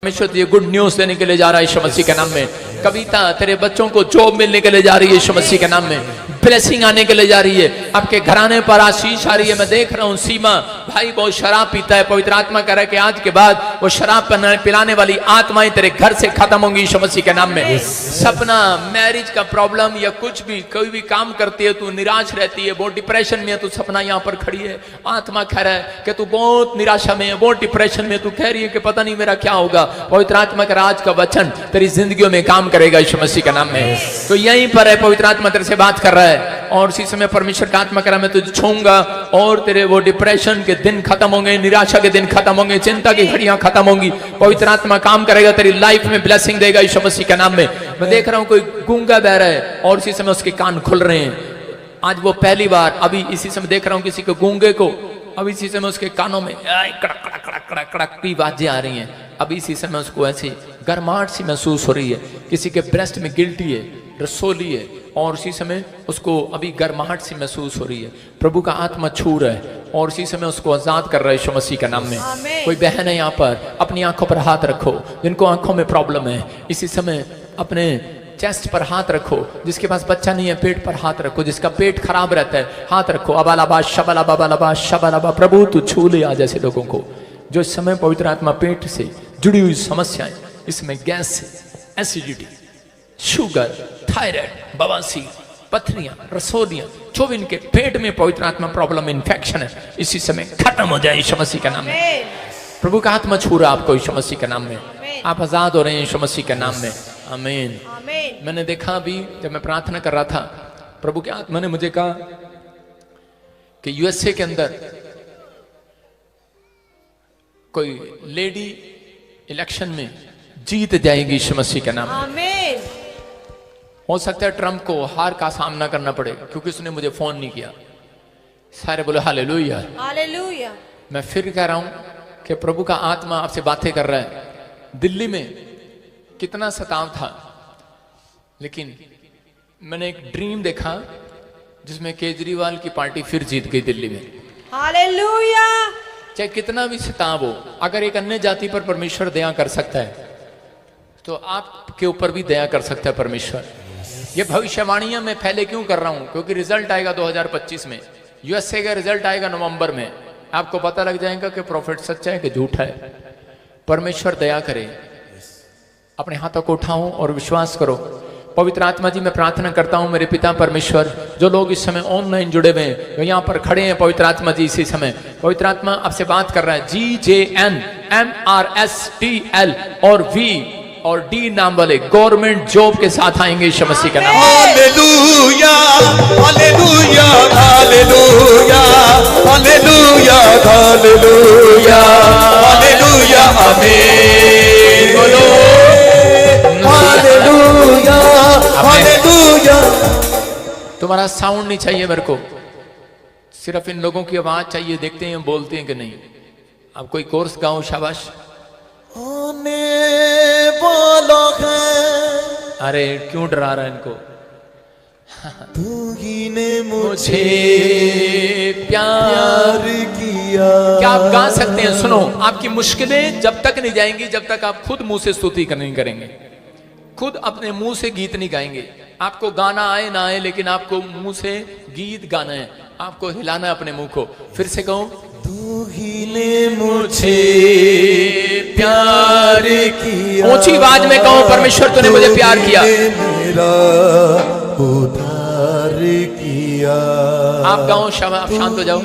परमेश्वर तुझे good news देने के लिए जा रहा है यीशु मसीह के नाम में। कविता तेरे बच्चों को जॉब मिलने के लिए जा रही है यीशु मसीह के नाम में। ब्लेसिंग आने के लिए जा रही है, आपके घराने पर आशीष आ रही है। मैं देख रहा हूँ सीमा भाई बहुत शराब पीता है, पवित्र आत्मा कह रहा है कि आज के बाद वो शराब पिलाने वाली आत्माएं तेरे घर से खत्म होंगी यीशु मसीह के नाम में। सपना मैरिज का प्रॉब्लम या कुछ भी कोई भी काम करती है तू निराश रहती है, बहुत डिप्रेशन में है, तू सपना यहाँ पर खड़ी है, आत्मा कह रहा है कि तू बहुत निराशा में है, बहुत डिप्रेशन में, तू कह रही है कि पता नहीं मेरा क्या होगा। पवित्र आत्मा का आज का वचन तेरी जिंदगियों में काम करेगा यीशु मसीह के नाम में। तो यहीं पर है पवित्र आत्मा तेरे से बात कर रहा है और इसी समय परमेश्वर का आत्मा कर रहा है मैं तुझे छूऊंगा और तेरे वो डिप्रेशन के दिन खत्म होंगे, निराशा के दिन खत्म होंगे, चिंता की घड़ियां खत्म होंगी। पवित्र आत्मा काम करेगा, तेरी लाइफ में ब्लेसिंग देगा यीशु मसीह के नाम में। मैं देख रहा हूं कोई गूंगा बह रहा है और इसी समय उसके कान खुल रहे हैं। आज वो पहली बार अभी इसी समय देख रहा हूं किसी को गूंगे को, अभी इसी समय उसके कानों में कड़क कड़क कड़क कड़क कड़क की आवाजें आ रही हैं। अभी इसी समय उसको ऐसी गर्माहट सी महसूस हो रही है। किसी के ब्रेस्ट में गिल्टी है, रसोली है और उसी समय उसको अभी गर्माहट सी महसूस हो रही है। प्रभु का आत्मा छू रहा है और उसी समय उसको आजाद कर रहा है यीशु मसीह के नाम में। कोई बहन है यहाँ पर, अपनी आंखों पर हाथ रखो जिनको आंखों में प्रॉब्लम है। इसी समय अपने चेस्ट पर हाथ रखो, जिसके पास बच्चा नहीं है पेट पर हाथ रखो, जिसका पेट खराब रहता है हाथ रखो। अबालाबा शबलाबा बालाबा शबलाबा। प्रभु तू छू ले आज ऐसे लोगों को जो इस समय पवित्र आत्मा पेट से जुड़ी हुई समस्याएं, इसमें गैस, एसिडिटी, शुगर, थायराइड, बवासीर, पथरियां, रसोलियां, जो भी इनके पेट में पवित्र आत्मा प्रॉब्लम इन्फेक्शन है इसी समय खत्म हो जाए यीशु मसीह के नाम में। प्रभु का आत्मा छू रहा आपको यीशु मसीह के नाम में। आप आजाद हो रहे हैं यीशु मसीह के नाम में। आमीन। मैंने देखा अभी जब मैं प्रार्थना कर रहा था, प्रभु के आत्मा ने मुझे कहा कि यूएसए के अंदर कोई लेडी इलेक्शन में जीत जाएगी यीशु मसीह के नाम में। हो सकता है ट्रंप को हार का सामना करना पड़े क्योंकि उसने मुझे फोन नहीं किया। सारे बोले हालेलुया हालेलुया। मैं फिर कह रहा हूं कि प्रभु का आत्मा आपसे बातें कर रहा है। दिल्ली में कितना सताव था, लेकिन मैंने एक ड्रीम देखा जिसमें केजरीवाल की पार्टी फिर जीत गई दिल्ली में। हालेलुया। चाहे कितना भी सताव हो, अगर एक अन्य जाति पर परमेश्वर दया कर सकता है तो आपके ऊपर भी दया कर सकता है परमेश्वर। ये भविष्यवाणियां मैं पहले क्यों कर रहा हूं? क्योंकि रिजल्ट आएगा 2025 में, यूएसए का रिजल्ट आएगा नवंबर में। आपको पता लग जाएगा कि प्रॉफिट सच्चा है कि झूठा है। परमेश्वर दया करे। अपने हाथों को उठाओ और विश्वास करो। पवित्र आत्मा जी मैं प्रार्थना करता हूं मेरे पिता परमेश्वर, जो लोग इस समय ऑनलाइन जुड़े हुए हैं, जो यहाँ पर खड़े हैं, पवित्र आत्मा जी इसी समय पवित्र आत्मा आपसे बात कर रहा है। GJNMRSTL और V और D नाम वाले गवर्नमेंट जॉब के साथ आएंगे यीशु मसीह का नाम। Hallelujah hallelujah hallelujah hallelujah hallelujah hallelujah आमीन। बोलो हालेलुया हालेलुया। तुम्हारा साउंड नहीं चाहिए मेरे को, सिर्फ इन लोगों की आवाज चाहिए। देखते हैं बोलते हैं कि नहीं। अब कोई कोर्स गाओ, शाबाश। आने वाला है। अरे क्यों डरा रहा है इनको? तू ही ने मुझे प्यार किया। क्या आप गा सकते हैं? सुनो, आपकी मुश्किलें जब तक नहीं जाएंगी जब तक आप खुद मुंह से स्तुति नहीं करेंगे, खुद अपने मुंह से गीत नहीं गाएंगे। आपको गाना आए ना आए, लेकिन आपको मुंह से गीत गाना है, आपको हिलाना है अपने मुंह को। फिर से कहो, तू ही ने मुझे प्यार किया। ऊंची आवाज में कहो, परमेश्वर तूने मुझे प्यार किया, मेरा उद्धार किया। आप गाओ, आप शांत हो जाओ।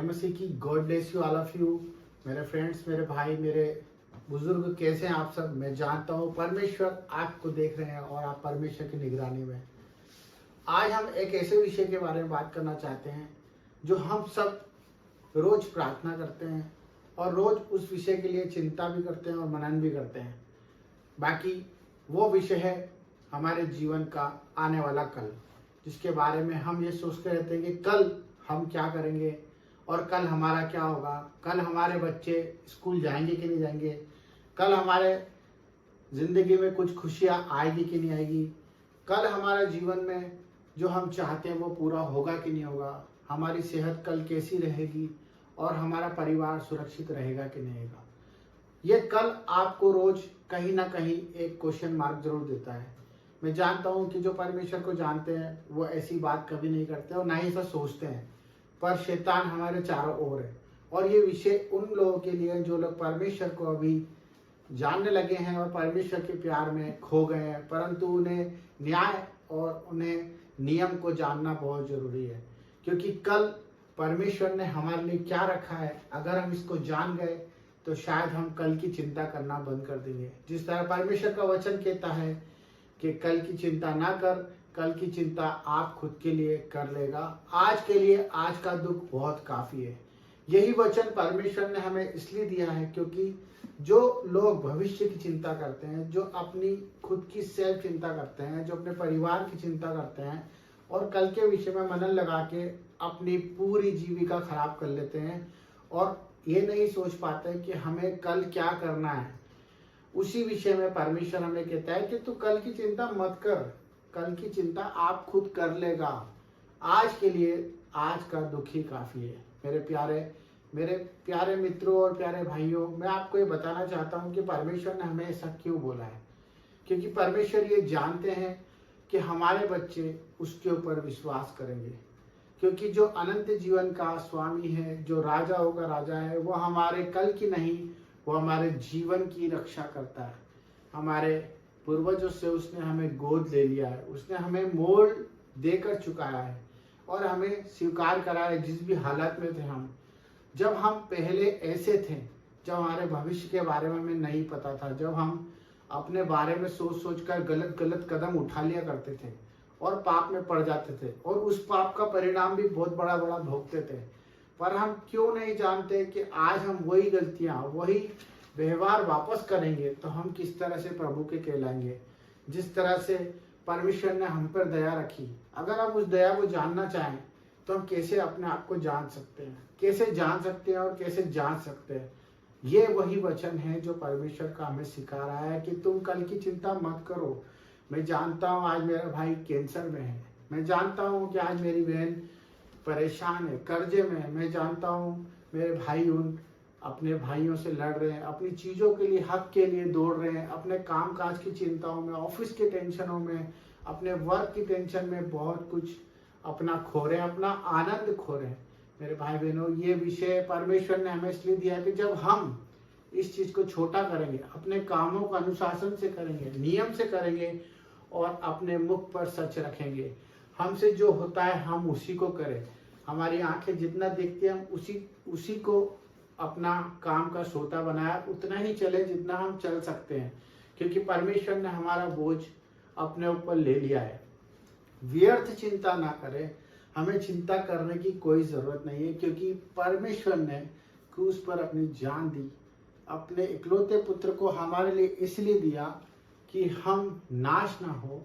मसीह की God bless you all of you. मेरे फ्रेंड्स, मेरे भाई, मेरे बुजुर्ग, कैसे हैं आप सब? मैं जानता हूँ परमेश्वर आपको देख रहे हैं और आप परमेश्वर की निगरानी में। आज हम एक ऐसे विषय के बारे में बात करना चाहते हैं जो हम सब रोज प्रार्थना करते हैं और रोज उस विषय के लिए चिंता भी करते हैं और मनन भी करते हैं। बाकी वो विषय है हमारे जीवन का आने वाला कल, जिसके बारे में हम ये सोचते रहते हैं कि कल हम क्या करेंगे और कल हमारा क्या होगा, कल हमारे बच्चे स्कूल जाएंगे कि नहीं जाएंगे, कल हमारे ज़िंदगी में कुछ खुशियाँ आएगी कि नहीं आएगी, कल हमारे जीवन में जो हम चाहते हैं वो पूरा होगा कि नहीं होगा, हमारी सेहत कल कैसी रहेगी और हमारा परिवार सुरक्षित रहेगा कि नहीं रहेगा। ये कल आपको रोज कहीं ना कहीं एक क्वेश्चन मार्क जरूर देता है। मैं जानता हूँ कि जो परमेश्वर को जानते हैं वो ऐसी बात कभी नहीं करते और ना ही ऐसा सोचते हैं, पर शैतान हमारे चारों ओर है। और ये विषय उन लोगों के लिए जो लोग परमेश्वर को अभी जानने लगे हैं और परमेश्वर के प्यार में खो गए हैं, परंतु उन्हें न्याय और उन्हें नियम को जानना बहुत जरूरी है। क्योंकि कल परमेश्वर ने हमारे लिए क्या रखा है, अगर हम इसको जान गए तो शायद हम कल की चिंता करना बंद कर देंगे। जिस तरह परमेश्वर का वचन कहता है कि कल की चिंता ना कर, कल की चिंता आप खुद के लिए कर लेगा, आज के लिए आज का दुख बहुत काफी है। यही वचन परमेश्वर ने हमें इसलिए दिया है क्योंकि जो लोग भविष्य की चिंता करते हैं, जो अपनी खुद की सेल्फ चिंता करते हैं, जो अपने परिवार की चिंता करते हैं और कल के विषय में मनन लगा के अपनी पूरी जीविका खराब कर लेते हैं और ये नहीं सोच पाते कि हमें कल क्या करना है, उसी विषय में परमेश्वर हमें कहता है कि तू कल की चिंता मत कर, कल की चिंता आप खुद कर लेगा, आज के लिए आज का दुख ही काफी है। मेरे प्यारे मित्रों और प्यारे भाइयों, मैं आपको ये बताना चाहता हूँ कि परमेश्वर ने हमें ऐसा क्यों बोला है। क्योंकि परमेश्वर ये जानते हैं कि हमारे बच्चे उसके ऊपर विश्वास करेंगे। क्योंकि जो अनंत जीवन का स्वामी है, जो राजाओं का राजा है, वो हमारे कल की नहीं, वो हमारे जीवन की रक्षा करता है। हमारे पूर्वजों से उसने हमें गोद ले लिया है, उसने हमें मोल देकर चुकाया है और हमें स्वीकार करा है जिस भी हालत में थे हम। जब हम पहले ऐसे थे, जब हमारे भविष्य के बारे में हमें नहीं पता था, जब हम अपने बारे में सोच कर गलत कदम उठा लिया करते थे और पाप में पड़ जाते थे और उस पाप का परिणाम भी बहुत बड़ा भोगते थे। पर हम क्यों नहीं जानते कि आज हम वही गलतियां, वही व्यवहार वापस करेंगे तो हम किस तरह से प्रभु के कहलाएंगे। जिस तरह से परमेश्वर ने हम पर दया रखी, अगर हम उस दया को जानना चाहें तो हम कैसे अपने आप को जान सकते हैं, कैसे जान सकते हैं और कैसे जान सकते हैं। ये वही वचन है जो परमेश्वर का हमें सिखा रहा है कि तुम कल की चिंता मत करो। मैं जानता हूँ आज मेरा भाई कैंसर में है, मैं जानता हूँ कि आज मेरी बहन परेशान है, कर्जे में है, मैं जानता हूँ मेरे भाई उन अपने भाइयों से लड़ रहे हैं, अपनी चीज़ों के लिए, हक के लिए दौड़ रहे हैं, अपने काम काज की चिंताओं में, ऑफिस के टेंशनों में, अपने वर्क की टेंशन में बहुत कुछ अपना खो रहे हैं, अपना आनंद खो रहे हैं। मेरे भाई बहनों, ये विषय परमेश्वर ने हमें इसलिए दिया है कि जब हम इस चीज़ को छोटा करेंगे, अपने कामों को अनुशासन से करेंगे, नियम से करेंगे और अपने मुख पर सच रखेंगे, हमसे जो होता है हम उसी को करें। हमारी आंखें जितना देखती हैं हम उसी को अपना काम का सोता बनाया, उतना ही चले जितना हम चल सकते हैं। क्योंकि परमेश्वर ने हमारा बोझ अपने ऊपर ले लिया है। व्यर्थ चिंता ना करें, हमें चिंता करने की कोई जरूरत नहीं है, क्योंकि परमेश्वर ने क्रूस पर अपनी जान दी, अपने इकलौते पुत्र को हमारे लिए इसलिए दिया कि हम नाश ना हो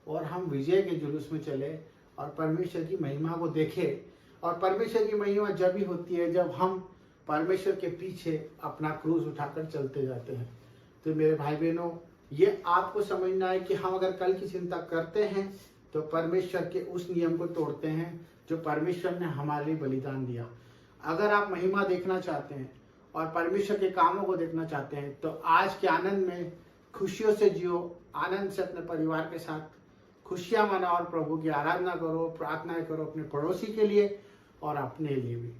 और हम विजय के जुलूस में चले और परमेश्वर की महिमा को देखें। और परमेश्वर की महिमा जब भी होती है जब हम परमेश्वर के पीछे अपना क्रूस उठाकर चलते जाते हैं। तो मेरे भाई बहनों, ये आपको समझना है कि हम अगर कल की चिंता करते हैं तो परमेश्वर के उस नियम को तोड़ते हैं जो परमेश्वर ने हमारे लिए बलिदान दिया। अगर आप महिमा देखना चाहते हैं और परमेश्वर के कामों को देखना चाहते हैं तो आज के आनंद में खुशियों से जियो, आनंद से अपने परिवार के साथ खुशियां मनाओ और प्रभु की आराधना करो, प्रार्थनाएं करो अपने पड़ोसी के लिए और अपने लिए भी।